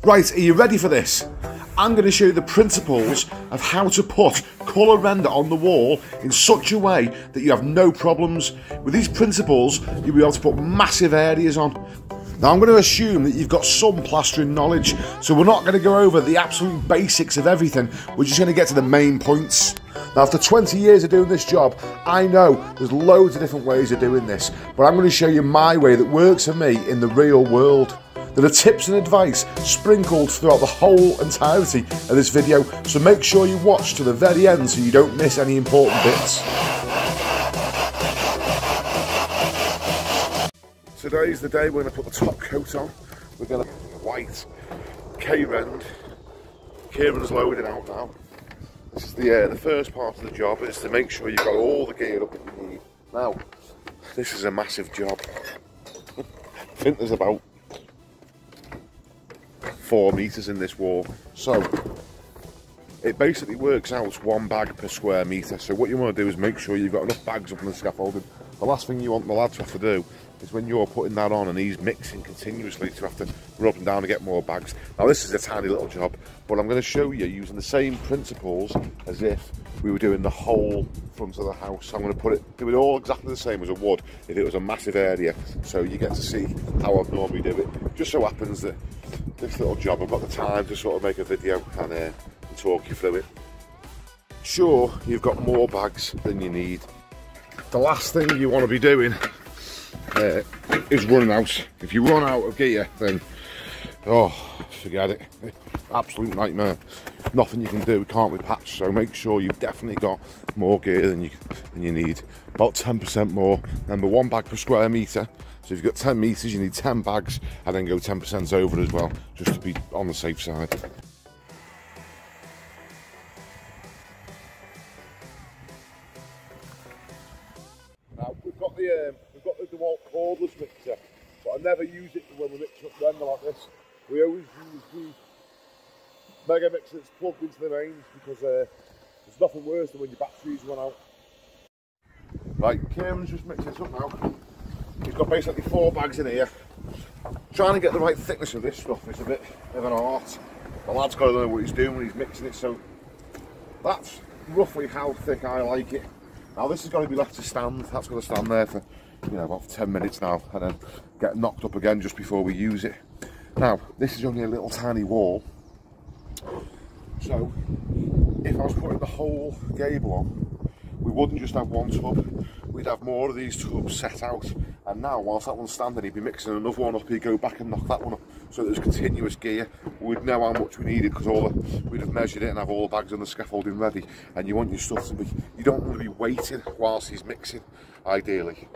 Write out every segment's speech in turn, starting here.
Right, are you ready for this? I'm going to show you the principles of how to put colour render on the wall in such a way that you have no problems. With these principles, you'll be able to put massive areas on. Now I'm going to assume that you've got some plastering knowledge, so we're not going to go over the absolute basics of everything, we're just going to get to the main points. Now after 20 years of doing this job, I know there's loads of different ways of doing this, but I'm going to show you my way that works for me in the real world. There are tips and advice sprinkled throughout the whole entirety of this video, so make sure you watch to the very end so you don't miss any important bits. Today's the day we're going to put the top coat on. We're going to white K Rend. K Rend's loading out now. This is the first part of the job, is to make sure you've got all the gear up that you need. Now, this is a massive job. I think there's about 4 metres in this wall, so it basically works out 1 bag per square metre. So what you want to do is make sure you've got enough bags up on the scaffolding. The last thing you want the lad to have to do is when you're putting that on and he's mixing continuously to have to run up and down to get more bags. Now this is a tiny little job, but I'm going to show you using the same principles as if we were doing the whole front of the house. I'm going to do it all exactly the same as I would if it was a massive area, so you get to see how I'd normally do it. Just so happens that this little job I've got the time to sort of make a video and talk you through it. Sure, you've got more bags than you need. The last thing you want to be doing is running out. If you run out of gear, then oh, forget it. Absolute nightmare. Nothing you can do, can't be patched. So make sure you've definitely got more gear than you need. About 10% more. Remember, 1 bag per square metre. So if you've got 10 metres, you need 10 bags, and then go 10% over as well, just to be on the safe side. Now we've got the DeWalt cordless mixer, but I never use it when we're mixing up render like this. We always use the mega mixer that's plugged into the mains, because there's nothing worse than when your batteries run out. Right, Kieran's just mixing this up now. He's got basically 4 bags in here. Trying to get the right thickness of this stuff is a bit of an art. The lad's got to know what he's doing when he's mixing it, so that's roughly how thick I like it. Now this has got to be left to stand. That's got to stand there for, you know, about 10 minutes now, and then get knocked up again just before we use it. Now this is only a little tiny wall, so if I was putting the whole gable on, we wouldn't just have 1 tub, we'd have more of these tubs set out. And now whilst that one's standing, he'd be mixing another one up, he'd go back and knock that one up, so there's continuous gear. We'd know how much we needed, because we'd have measured it and have all the bags on the scaffolding ready. And you want your stuff to be, you don't want to be waiting whilst he's mixing, ideally.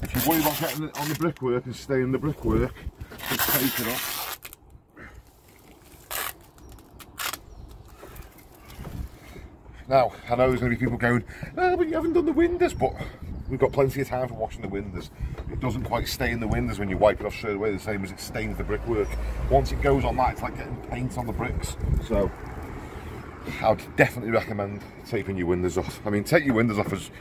If you worry about getting it on the brickwork and staying in the brickwork, just take it off. Now, I know there's going to be people going, oh, but you haven't done the windows, but we've got plenty of time for washing the windows. It doesn't quite stain the windows when you wipe it off straight away, the same as it stains the brickwork. Once it goes on that, it's like getting paint on the bricks. So, I'd definitely recommend taping your windows off. I mean, take your windows off as...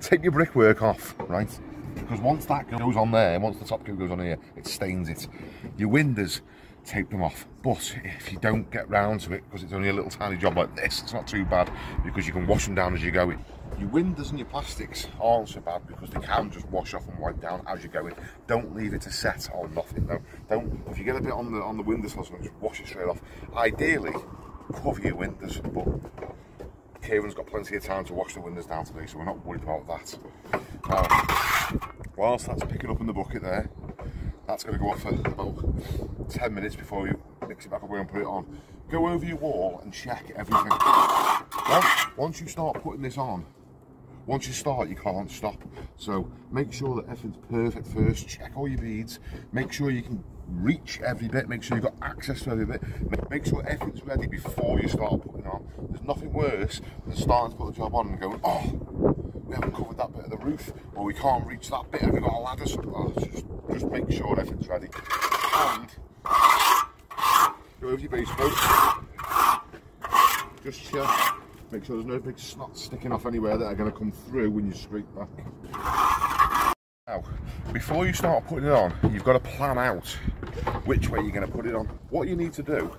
take your brickwork off, right? Because once that goes on there, once the top coat goes on here, it stains it. Your windows, tape them off, but if you don't get round to it, because it's only a little tiny job like this, it's not too bad, because you can wash them down as you go in. Your windows and your plastics aren't so bad, because they can just wash off and wipe down as you go in. Don't leave it to set or nothing though. Don't, if you get a bit on the windows or something, just wash it straight off. Ideally, cover your windows, but Kieran's got plenty of time to wash the windows down today, so we're not worried about that. Now, whilst that's picking up in the bucket there, that's going to go off for about 10 minutes before you mix it back up and put it on. Go over your wall and check everything. Once you start putting this on, once you start, you can't stop. So make sure that everything's perfect first. Check all your beads. Make sure you can reach every bit. Make sure you've got access to every bit. Make sure everything's ready before you start putting on. There's nothing worse than starting to put the job on and going, oh, we haven't covered that bit of the roof, or we can't reach that bit. Have we got a ladder? Oh, just make sure everything's ready. And go over your base coat. Just check. Make sure there's no big snots sticking off anywhere that are going to come through when you scrape back. Now, before you start putting it on, you've got to plan out which way you're going to put it on. What you need to do,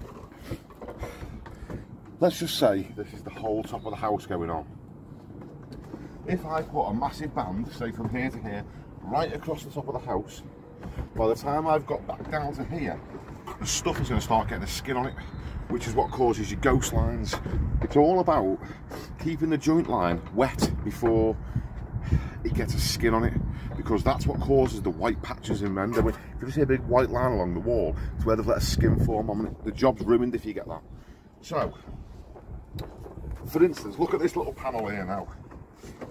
let's just say this is the whole top of the house going on. If I put a massive band, say from here to here, right across the top of the house, by the time I've got back down to here, the stuff is going to start getting a skin on it, which is what causes your ghost lines. It's all about keeping the joint line wet before it gets a skin on it, because that's what causes the white patches in render. If you see a big white line along the wall, it's where they've let a skin form on it. The job's ruined if you get that. So, for instance, look at this little panel here now.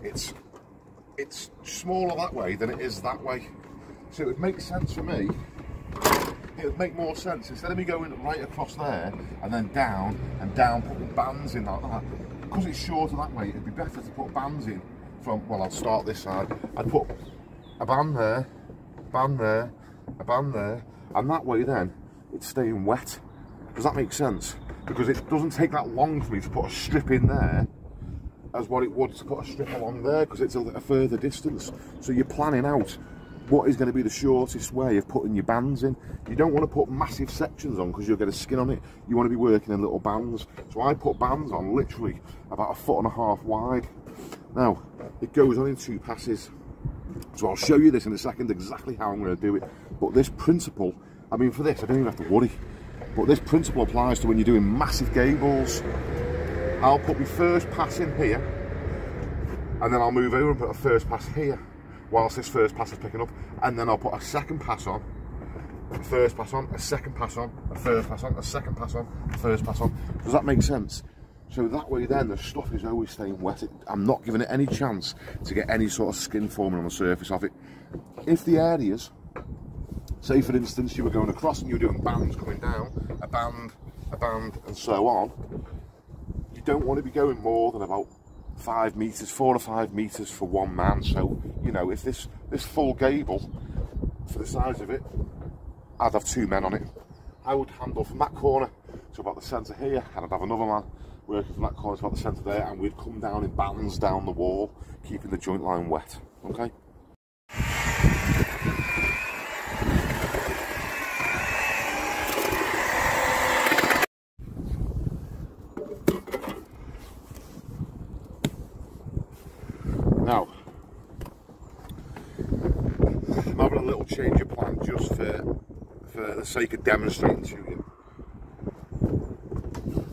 It's smaller that way than it is that way. So it would make sense for me, it would make more sense, instead of me going right across there and then down and down, putting bands in like that, because it's shorter that way, it'd be better to put bands in from, well, I'll start this side. I'd put a band there, a band there, a band there, and that way then it's staying wet. Does that make sense? Because it doesn't take that long for me to put a strip in there as what it would to put a strip along there, because it's a further distance. So you're planning out what is going to be the shortest way of putting your bands in. You don't want to put massive sections on because you'll get a skin on it. You want to be working in little bands. So I put bands on literally about 1.5 foot wide. Now, it goes on in 2 passes. So I'll show you this in a second, exactly how I'm going to do it. But this principle, I mean, for this, I don't even have to worry. But this principle applies to when you're doing massive gables. I'll put my first pass in here, and then I'll move over and put a first pass here, whilst this first pass is picking up, and then I'll put a second pass on, a first pass on, a second pass on, a first pass on, a second pass on, a first pass on. Does that make sense? So that way then the stuff is always staying wet. I'm not giving it any chance to get any sort of skin forming on the surface of it. If the areas, say for instance you were going across and you were doing bands coming down, a band, and so on, you don't want to be going more than about 5 meters, 4 or 5 meters for one man. So, you know, if this full gable, for the size of it, I'd have 2 men on it. I would handle from that corner to about the centre here, and I'd have another man working from that corner to about the centre there, and we'd come down in bands down the wall, keeping the joint line wet, okay? Now, I'm having a little change of plan just for the sake of demonstrating to you.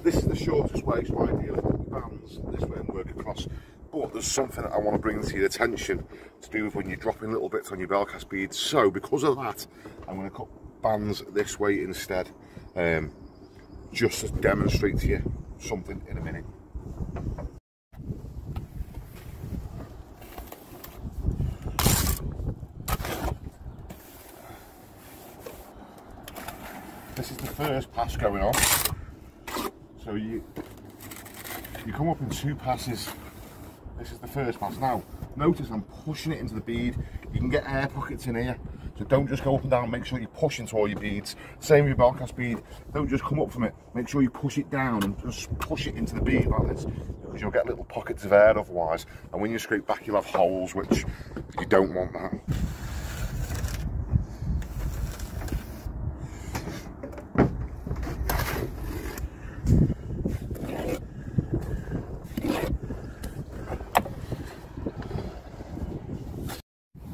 This is the shortest way, so ideally put the bands this way and work across. But there's something that I want to bring to your attention to do with when you're dropping little bits on your bell cast beads. So because of that, I'm going to cut bands this way instead, just to demonstrate to you something in a minute. This is the first pass going on. So you come up in 2 passes. This is the first pass. Now, notice I'm pushing it into the bead. You can get air pockets in here, so don't just go up and down. Make sure you push into all your beads. Same with your bell cast bead. Don't just come up from it. Make sure you push it down and just push it into the bead like this, because you'll get little pockets of air otherwise. And when you scrape back, you'll have holes, which you don't want that.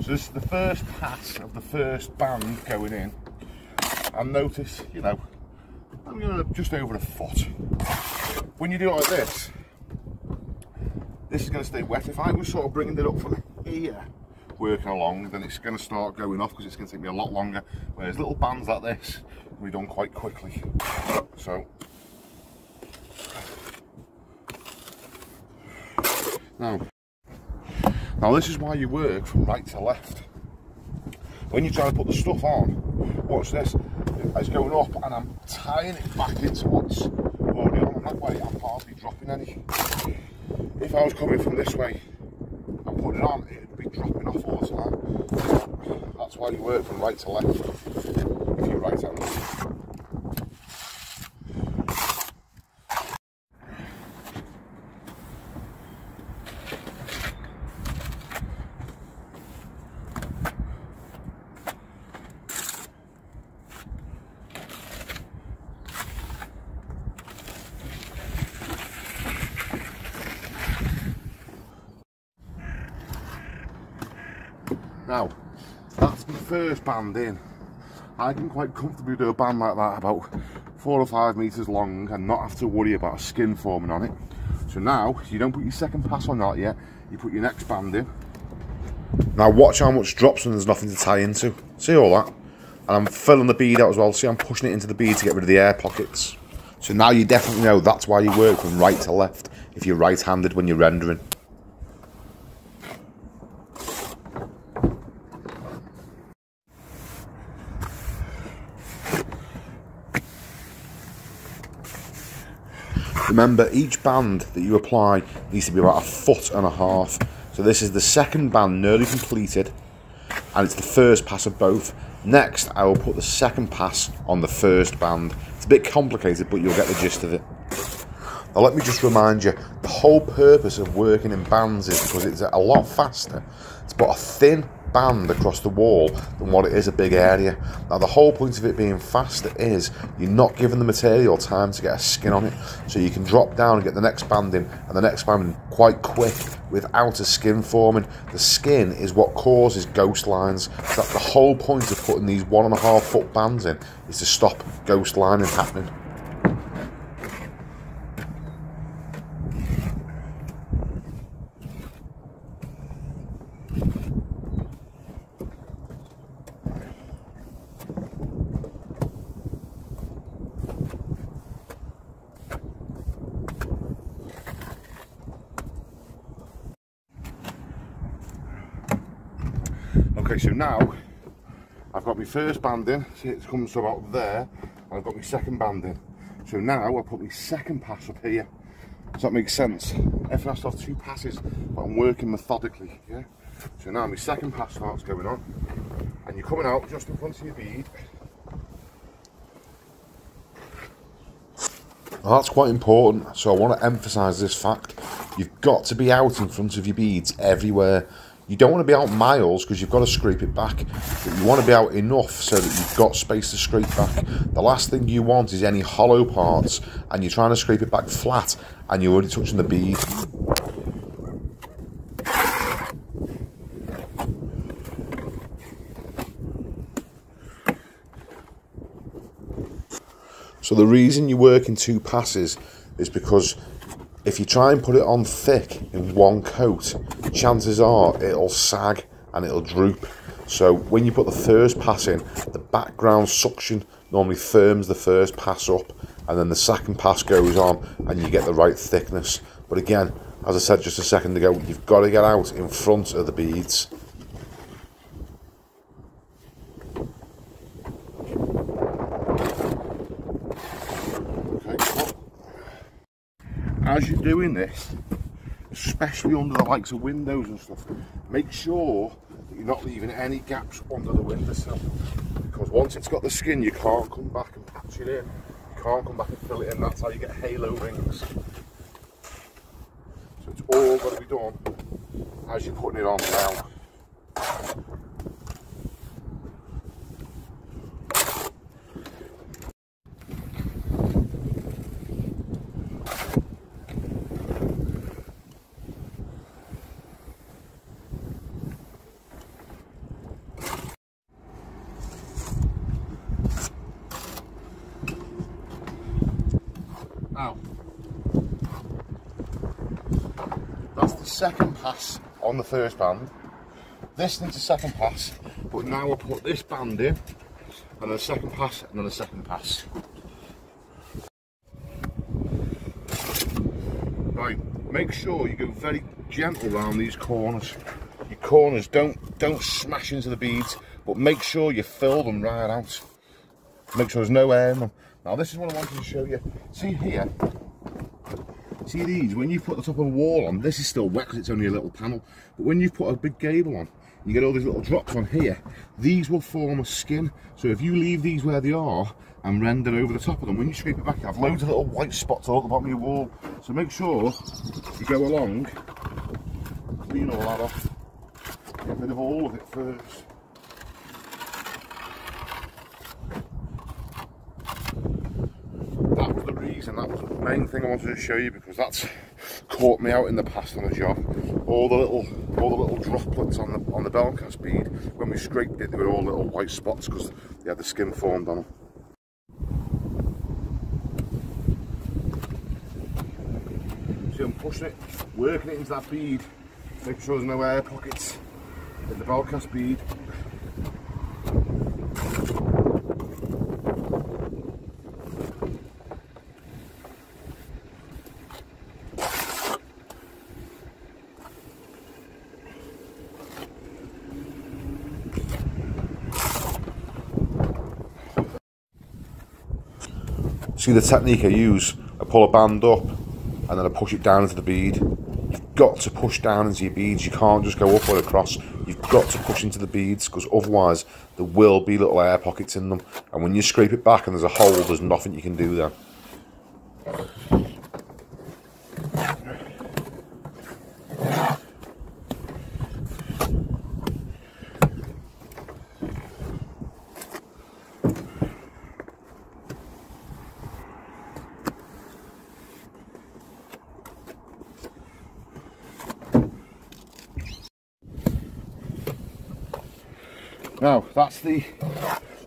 So this is the first pass of the first band going in, and notice, you know, I'm going to just over 1 foot. When you do it like this is going to stay wet. If I was sort of bringing it up from here, working along, then it's going to start going off because it's going to take me a lot longer. Whereas little bands like this can be done quite quickly. So now this is why you work from right to left. When you try to put the stuff on, watch this, it's going up and I'm tying it back into what's already on, and that way I'm hardly dropping any. If I was coming from this way and putting it on, it'd be dropping off all the time. That's why you work from right to left if you're right-handed. Now, that's the first band in. I can quite comfortably do a band like that about 4 or 5 metres long and not have to worry about a skin forming on it. So now, you don't put your second pass on that yet, you put your next band in. Now watch how much drops when there's nothing to tie into. See all that? And I'm filling the bead out as well. See, I'm pushing it into the bead to get rid of the air pockets. So now you definitely know that's why you work from right to left, if you're right-handed when you're rendering. Remember, each band that you apply needs to be about 1.5 feet. So this is the second band nearly completed, and it's the first pass of both. Next, I will put the second pass on the first band. It's a bit complicated, but you'll get the gist of it. Now let me just remind you, the whole purpose of working in bands is because it's a lot faster to put a thin band across the wall than what it is a big area. Now the whole point of it being faster is you're not giving the material time to get a skin on it, so you can drop down and get the next band in and the next band in quite quick without a skin forming. The skin is what causes ghost lines. That's the whole point of putting these 1.5 foot bands in, is to stop ghost lining happening. Okay, so now I've got my first band in, see it comes to about there, and I've got my second band in. So now I'll put my second pass up here. Does that make sense? Everything has to have 2 passes, but I'm working methodically, yeah? So now my second pass starts going on, and you're coming out just in front of your bead. Well, that's quite important, so I want to emphasise this fact. You've got to be out in front of your beads everywhere. You don't want to be out miles because you've got to scrape it back, but you want to be out enough so that you've got space to scrape back. The last thing you want is any hollow parts and you're trying to scrape it back flat and you're already touching the bead. So the reason you work in 2 passes is because if you try and put it on thick in one coat, chances are it'll sag and it'll droop. So when you put the first pass in, the background suction normally firms the first pass up, and then the second pass goes on and you get the right thickness. But again, as I said just a second ago, you've got to get out in front of the beads. As you're doing this, especially under the likes of windows and stuff, make sure that you're not leaving any gaps under the windowsill, because once it's got the skin you can't come back and patch it in, you can't come back and fill it in. That's how you get halo rings. So it's all got to be done as you're putting it on now. Now, that's the second pass on the first band. This needs a second pass, but now I'll put this band in, and then a second pass, and then a second pass. Right, make sure you go very gentle around these corners. Your corners don't smash into the beads, but make sure you fill them right out. Make sure there's no air in them. Now this is what I wanted to show you. See here, see these, when you put the top of a wall on, this is still wet because it's only a little panel, but when you put a big gable on, you get all these little drops on here, these will form a skin. So if you leave these where they are and render over the top of them, when you scrape it back, you have loads of little white spots all at the bottom of your wall. So make sure you go along, clean all that off, get rid of all of it first. That was the reason, that was the main thing I wanted to show you, because that's caught me out in the past on a job. All the little all the little droplets on the bell cast bead, when we scraped it, they were all little white spots because they had the skin formed on them. See, I'm pushing it, working it into that bead, making sure there's no air pockets in the bell cast bead. See the technique I use? I pull a band up and then I push it down into the bead. You've got to push down into your beads, you can't just go up or across. You've got to push into the beads because otherwise there will be little air pockets in them, and when you scrape it back and there's a hole, there's nothing you can do there. Now that's the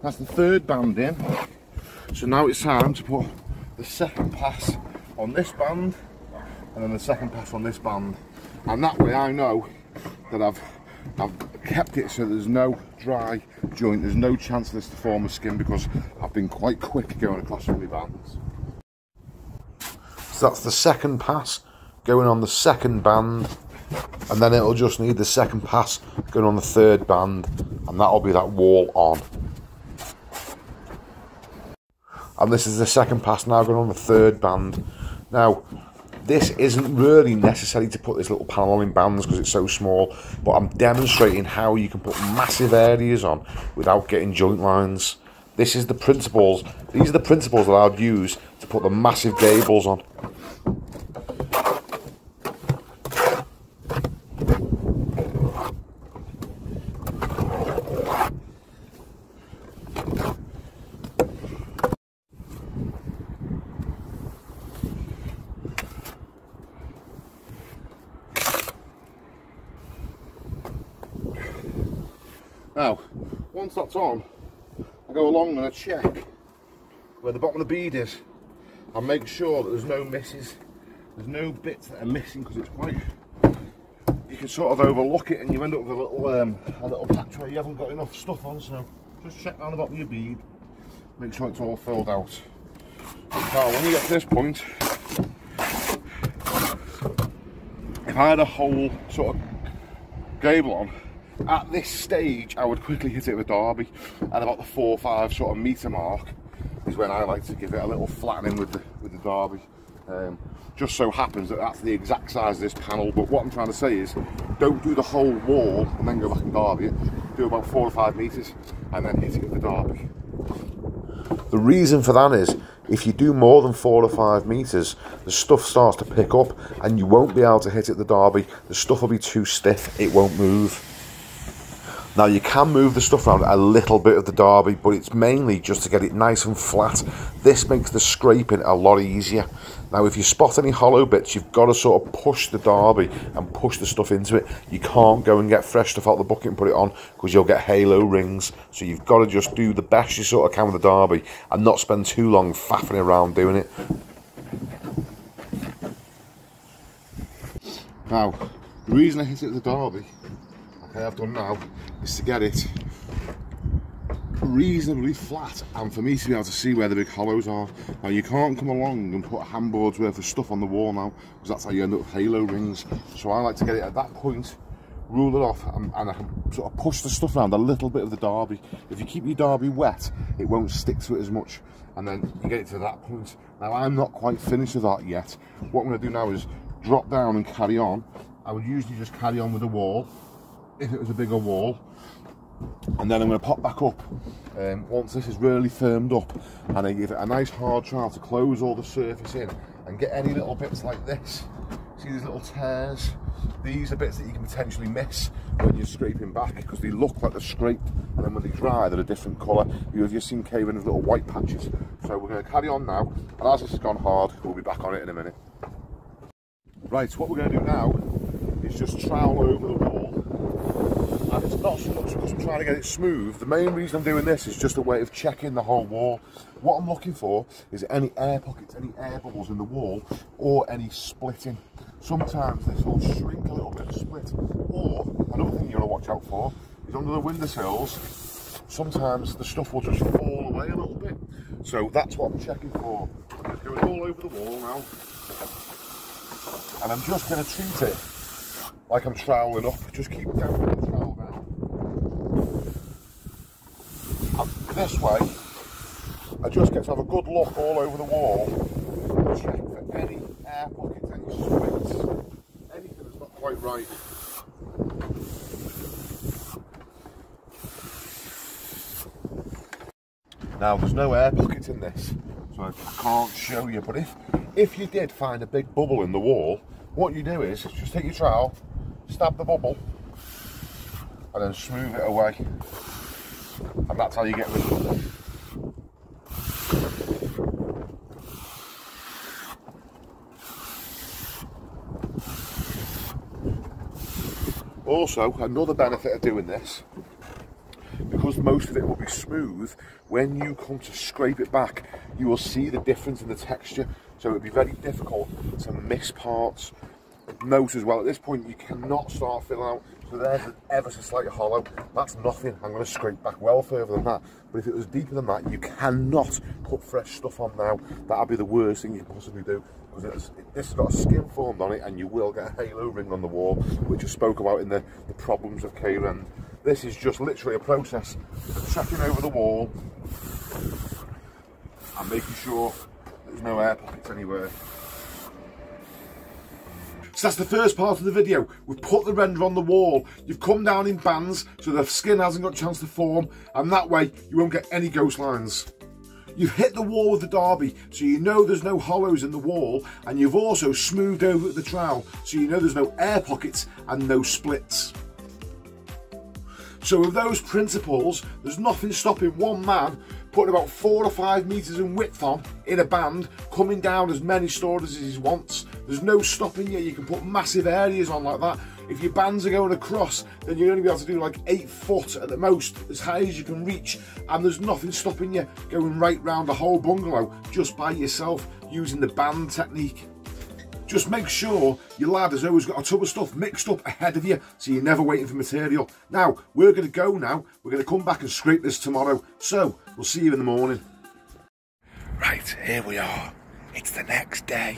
third band in, so now it's time to put the second pass on this band and then the second pass on this band, and that way I know that I've kept it so there's no dry joint, there's no chance of this to form a skin because I've been quite quick going across all my bands. So that's the second pass going on the second band, and then it'll just need the second pass going on the third band, and that'll be that wall on. And this is the second pass now going on the third band. Now, this isn't really necessary to put this little panel on in bands because it's so small, but I'm demonstrating how you can put massive areas on without getting joint lines. This is the principles, these are the principles that I'd use to put the massive gables on. Now, once that's on, I go along and I check where the bottom of the bead is and make sure that there's no misses, there's no bits that are missing, because it's quite, you can sort of overlook it and you end up with a little patch where you haven't got enough stuff on. So just check down the bottom of your bead, make sure it's all filled out. Now when you get to this point, if I had a whole sort of gable on, at this stage I would quickly hit it with a derby, and about the 4 or 5 sort of metre mark is when I like to give it a little flattening with the derby. Just so happens that that's the exact size of this panel, but what I'm trying to say is don't do the whole wall and then go back and derby it. Do about 4 or 5 metres and then hit it with the derby. The reason for that is if you do more than 4 or 5 metres, the stuff starts to pick up and you won't be able to hit it the derby. The stuff will be too stiff, it won't move. Now you can move the stuff around a little bit of the derby, but it's mainly just to get it nice and flat. This makes the scraping a lot easier. Now if you spot any hollow bits, you've got to sort of push the derby and push the stuff into it. You can't go and get fresh stuff out of the bucket and put it on because you'll get halo rings. So you've got to just do the best you sort of can with the derby and not spend too long faffing around doing it. Now, the reason I hit it with the derby, like I have done now, is to get it reasonably flat and for me to be able to see where the big hollows are. Now you can't come along and put a handboard's worth of stuff on the wall now, because that's how you end up with halo rings. So I like to get it at that point, rule it off, and I can sort of push the stuff around a little bit of the derby. If you keep your derby wet, it won't stick to it as much, and then you get it to that point. Now I'm not quite finished with that yet. What I'm going to do now is drop down and carry on. I would usually just carry on with the wall if it was a bigger wall, and then I'm going to pop back up once this is really firmed up, and I give it a nice hard trial to close all the surface in and get any little bits like this. See these little tears? These are bits that you can potentially miss when you're scraping back because they look like they're scraped, and then when they dry they're a different colour. You've just seen K Rend with little white patches. So we're going to carry on now, and as this has gone hard we'll be back on it in a minute. Right, what we're going to do now is just trowel over the wall And it's not so much because I'm trying to get it smooth. The main reason I'm doing this is just a way of checking the whole wall. What I'm looking for is any air pockets, any air bubbles in the wall, or any splitting. Sometimes this will shrink a little bit, split. Or, another thing you've got to watch out for is under the windowsills, sometimes the stuff will just fall away a little bit. So that's what I'm checking for. I'm just going all over the wall now. And I'm just going to treat it like I'm troweling up. Just keep down the trowel down. And this way, I just get to have a good look all over the wall and check for any air pockets, any splits, anything that's not quite right. Now there's no air pockets in this, so I can't show you, but if you did find a big bubble in the wall, what you do is just take your trowel, stab the bubble, and then smooth it away. And that's how you get rid of it. Also, another benefit of doing this, because most of it will be smooth, when you come to scrape it back, you will see the difference in the texture. So it would be very difficult to miss parts. Note as well, at this point you cannot start filling out. So there's an ever so slight hollow. That's nothing. I'm going to scrape back well further than that. But if it was deeper than that, you cannot put fresh stuff on now. That'd be the worst thing you can possibly do. Because this has got a skin formed on it, and you will get a halo ring on the wall, which I spoke about in the problems of K Rend. This is just literally a process of checking over the wall and making sure there's no air pockets anywhere. So that's the first part of the video. We've put the render on the wall. You've come down in bands so the skin hasn't got a chance to form, and that way you won't get any ghost lines. You've hit the wall with the derby, so you know there's no hollows in the wall, and you've also smoothed over the trowel, so you know there's no air pockets and no splits. So with those principles, there's nothing stopping one man putting about 4 or 5 metres in width on in a band, coming down as many stories as he wants. There's no stopping you. You can put massive areas on like that. If your bands are going across, then you're only be able to do like 8 foot at the most, as high as you can reach, and there's nothing stopping you going right round the whole bungalow just by yourself using the band technique. Just make sure your lad has always got a tub of stuff mixed up ahead of you, so you're never waiting for material. Now, we're going to go now. We're going to come back and scrape this tomorrow. So, we'll see you in the morning. Right, here we are. It's the next day.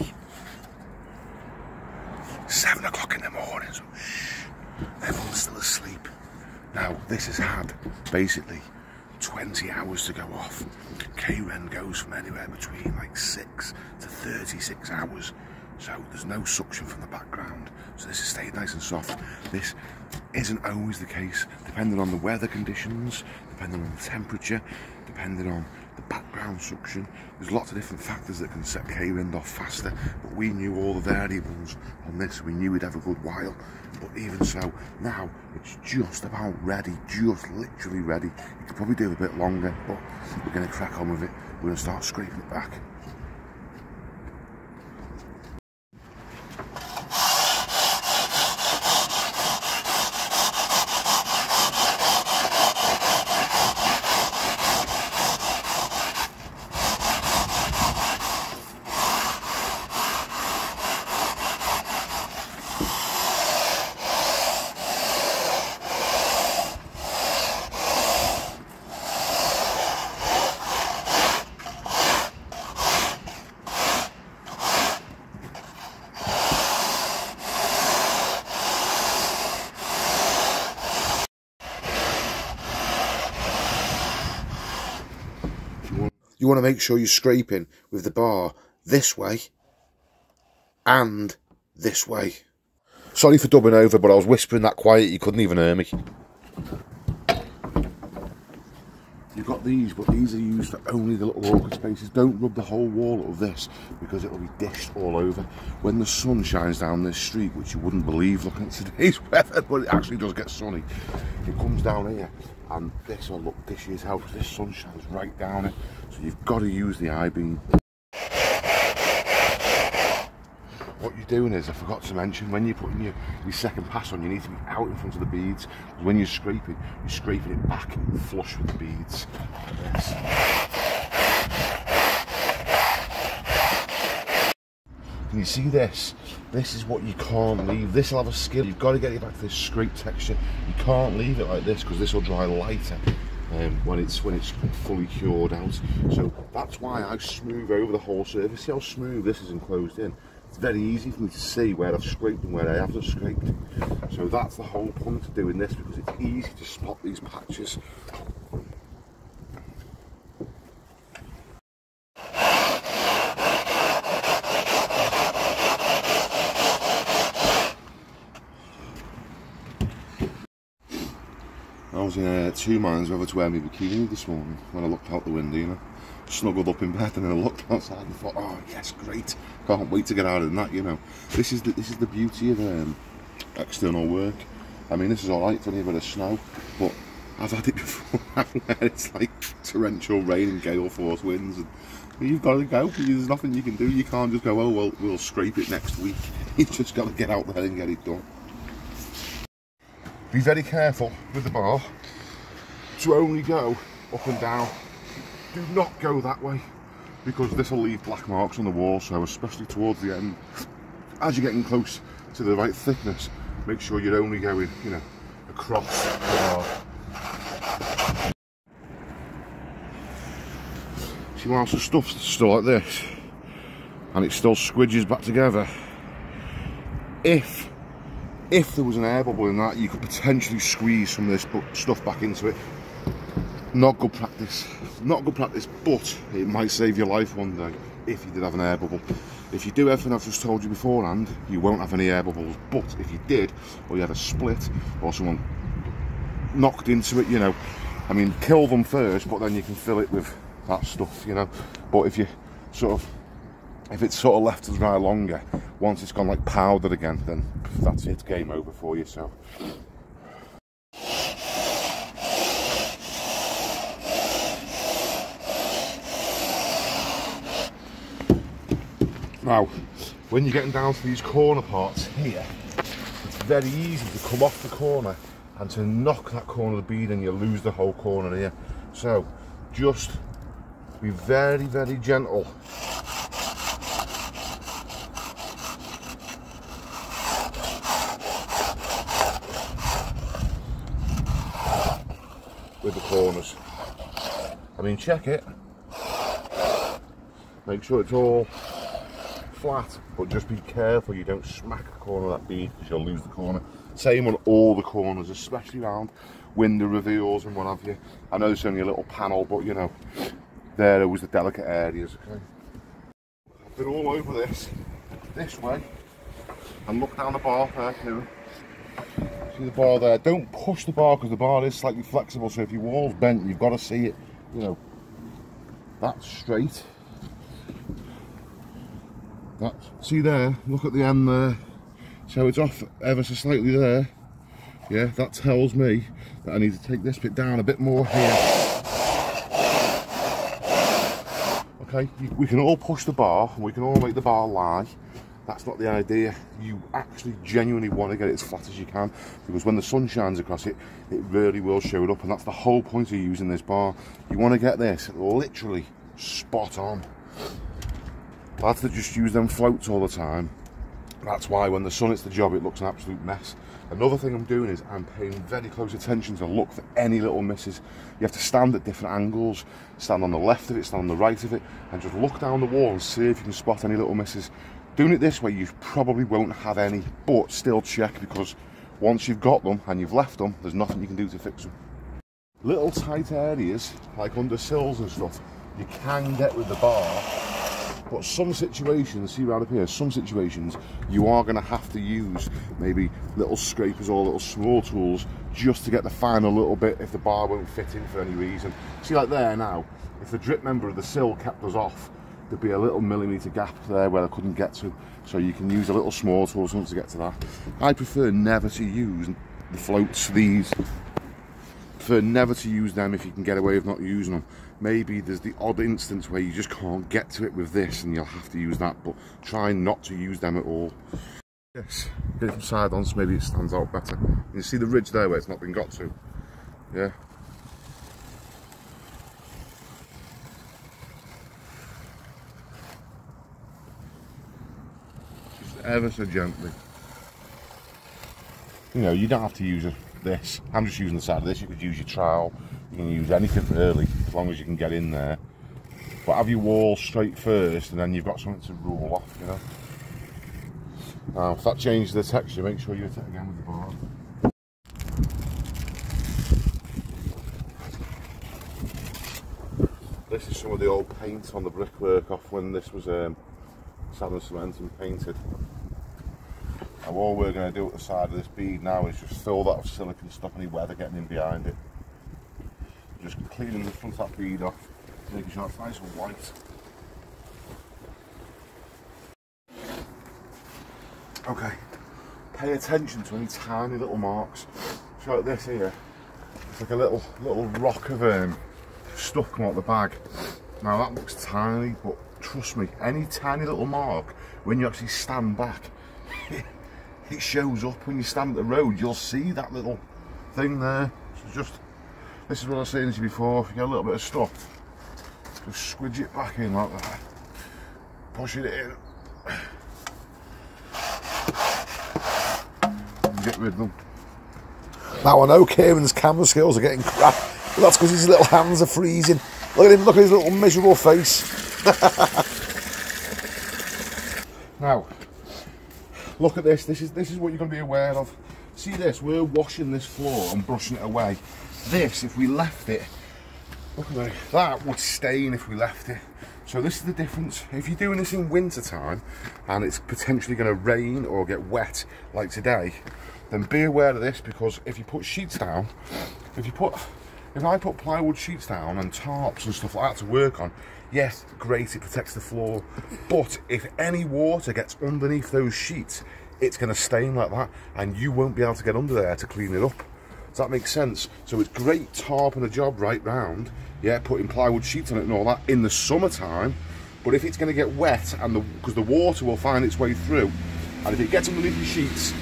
7 o'clock in the morning, so shh, everyone's still asleep. Now, this has had basically 20 hours to go off. K Rend goes from anywhere between like 6 to 36 hours. So there's no suction from the background, so this has stayed nice and soft. This isn't always the case, depending on the weather conditions, depending on the temperature, depending on the background suction. There's lots of different factors that can set K Rend off faster, but we knew all the variables on this. We knew we'd have a good while, but even so, now it's just about ready, just literally ready. You could probably do a bit longer, but we're going to crack on with it. We're going to start scraping it back. You want to make sure you're scraping with the bar this way and this way. Sorry for dubbing over, but I was whispering that quiet you couldn't even hear me. You've got these, but these are used for only the little awkward spaces. Don't rub the whole wall of this because it'll be dished all over. When the sun shines down this street, which you wouldn't believe looking at today's weather, but it actually does get sunny, it comes down here and this will look dishy as hell because this sun shines right down it. So you've got to use the I-beam. what you're doing is, I forgot to mention, when you're putting your second pass on, you need to be out in front of the beads. When you're scraping it back flush with the beads, like this. Can you see this? This is what you can't leave. This will have a skill. You've got to get it back to this scrape texture. You can't leave it like this because this will dry lighter when it's fully cured out. So that's why I smooth over the whole surface. See how smooth this is enclosed in? It's very easy for me to see where I've scraped and where I haven't scraped. So that's the whole point of doing this, because it's easy to spot these patches. I was in 2 minds whether to wear my bikini this morning when I looked out the window, you know. Snuggled up in bed, and then I looked outside and thought, oh yes, great, can't wait to get out of that, you know. This is the beauty of external work. I mean, this is alright, it's only a bit of snow, but I've had it before where it's like torrential rain and gale force winds, and you've got to go. There's nothing you can do. You can't just go, oh well, we'll scrape it next week. You've just got to get out there and get it done. Be very careful with the bar to only go up and down. Do not go that way, because this will leave black marks on the wall. So especially towards the end, as you're getting close to the right thickness, make sure you're only going, you know, across the bar. See, whilst the stuff's still like this and it still squidges back together, if there was an air bubble in that, you could potentially squeeze some of this stuff back into it. Not good practice. Not good practice, but it might save your life one day if you did have an air bubble. If you do everything I've just told you beforehand, you won't have any air bubbles. But if you did, or you had a split, or someone knocked into it, you know, I mean, kill them first, but then you can fill it with that stuff, you know. But if it's sort of left to dry longer, once it's gone like powdered again, then that's it, game over for you. So now, when you're getting down to these corner parts here, it's very easy to come off the corner and to knock that corner of the bead, and you lose the whole corner here. So just be very, very gentle. With the corners. I mean, check it. Make sure it's all flat, but just be careful you don't smack the corner of that bead, because you'll lose the corner. Same on all the corners, especially around window reveals and what have you. I know it's only a little panel, but you know, there are always the delicate areas. Okay, I've been all over this way, and look down the bar there too. See the bar there? Don't push the bar, because the bar is slightly flexible, so if your wall's bent, you've got to see it, you know. That's straight. See there, look at the end there. So it's off ever so slightly there. Yeah, that tells me that I need to take this bit down a bit more here. Okay, we can all push the bar, and we can all make the bar lie. That's not the idea. You actually genuinely want to get it as flat as you can, because when the sun shines across it, it really will show it up, and that's the whole point of using this bar. You want to get this literally spot on. Lads that just use them floats all the time, that's why when the sun hits the job, it looks an absolute mess. Another thing I'm doing is I'm paying very close attention to look for any little misses. You have to stand at different angles, stand on the left of it, stand on the right of it, and just look down the wall and see if you can spot any little misses. Doing it this way, you probably won't have any, but still check, because once you've got them and you've left them, there's nothing you can do to fix them. Little tight areas, like under sills and stuff, you can get with the bar, but some situations, see around up here, some situations you are going to have to use maybe little scrapers or little small tools just to get the final little bit if the bar won't fit in for any reason. See, like there now, if the drip member of the sill kept us off, there'd be a little millimetre gap there where I couldn't get to, so you can use a little small tool or something to get to that. I prefer never to use the floats, these, prefer never to use them if you can get away with not using them. Maybe there's the odd instance where you just can't get to it with this and you'll have to use that, but try not to use them at all. Yes, get it from side on so maybe it stands out better. You see the ridge there where it's not been got to? Yeah. Just ever so gently. You know, you don't have to use this. I'm just using the side of this. You could use your trowel. You can use anything really, as long as you can get in there. But have your wall straight first, and then you've got something to roll off, you know. Now, if that changes the texture, make sure you hit it again with the bar. This is some of the old paint on the brickwork off when this was sand and cement and painted. And all we're going to do at the side of this bead now is just fill that with silicone, stop any weather getting in behind it. Just cleaning the front of that bead off, making sure it's nice and white. Okay, pay attention to any tiny little marks. So like this here, it's like a little rock of stuff come out the bag. Now that looks tiny, but trust me, any tiny little mark, when you actually stand back, it shows up. When you stand at the road, you'll see that little thing there. So just, this is what I was saying to you before, if you get a little bit of stuff, just squidge it back in like that, push it in, and get rid of them. Now I know K Rend's camera skills are getting crap, but that's because his little hands are freezing. Look at him, look at his little miserable face. Now, look at this. This is what you're going to be aware of. See this? We're washing this floor and brushing it away. This, if we left it, look at that would stain if we left it. So this is the difference. If you're doing this in winter time and it's potentially going to rain or get wet like today, then be aware of this, because if you put sheets down, if I put plywood sheets down and tarps and stuff like that to work on, yes, great, it protects the floor, but if any water gets underneath those sheets, it's going to stain like that and you won't be able to get under there to clean it up. Does that make sense? So it's great tarping a job right round, yeah, putting plywood sheets on it and all that in the summertime, but if it's going to get wet, and because the water will find its way through, and if it gets underneath the sheets,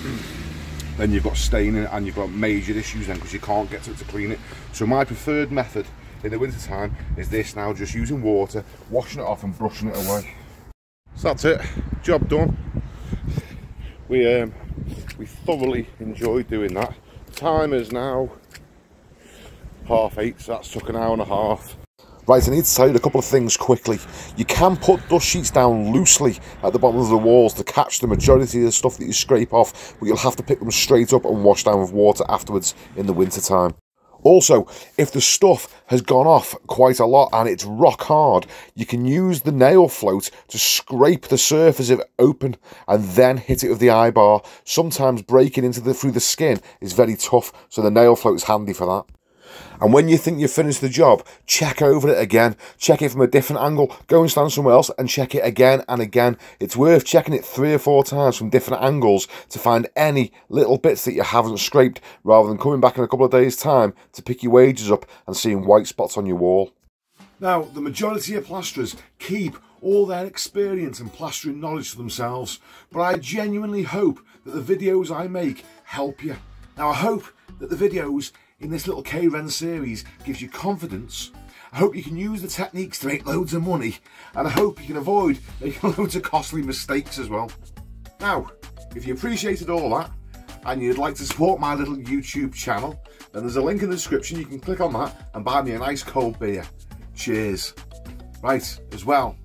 then you've got staining and you've got major issues then, because you can't get to it to clean it. So my preferred method in the winter time is this now, just using water, washing it off and brushing it away. So that's it, job done. We thoroughly enjoyed doing that. Time is now 8:30, so that's took an hour and a half. Right, I need to tell you a couple of things quickly. You can put dust sheets down loosely at the bottom of the walls to catch the majority of the stuff that you scrape off, but you'll have to pick them straight up and wash down with water afterwards in the winter time. Also, if the stuff has gone off quite a lot and it's rock hard, you can use the nail float to scrape the surface of it open and then hit it with the eye bar. Sometimes breaking through the skin is very tough, so the nail float is handy for that. And when you think you've finished the job, check over it again, check it from a different angle, go and stand somewhere else and check it again and again. It's worth checking it 3 or 4 times from different angles to find any little bits that you haven't scraped, rather than coming back in a couple of days' time to pick your wages up and seeing white spots on your wall. Now, the majority of plasterers keep all their experience and plastering knowledge to themselves, but I genuinely hope that the videos I make help you. Now, I hope that the videos in this little K Rend series gives you confidence. I hope you can use the techniques to make loads of money, and I hope you can avoid making loads of costly mistakes as well. Now, if you appreciated all that and you'd like to support my little YouTube channel, then there's a link in the description. You can click on that and buy me a nice cold beer. Cheers. Right, as well,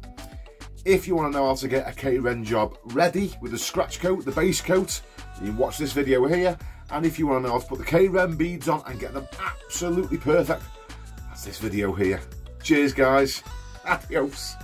if you want to know how to get a K Rend job ready with the scratch coat, the base coat, you can watch this video here. And if you want to know how to put the K Rend beads on and get them absolutely perfect, that's this video here. Cheers guys, adios.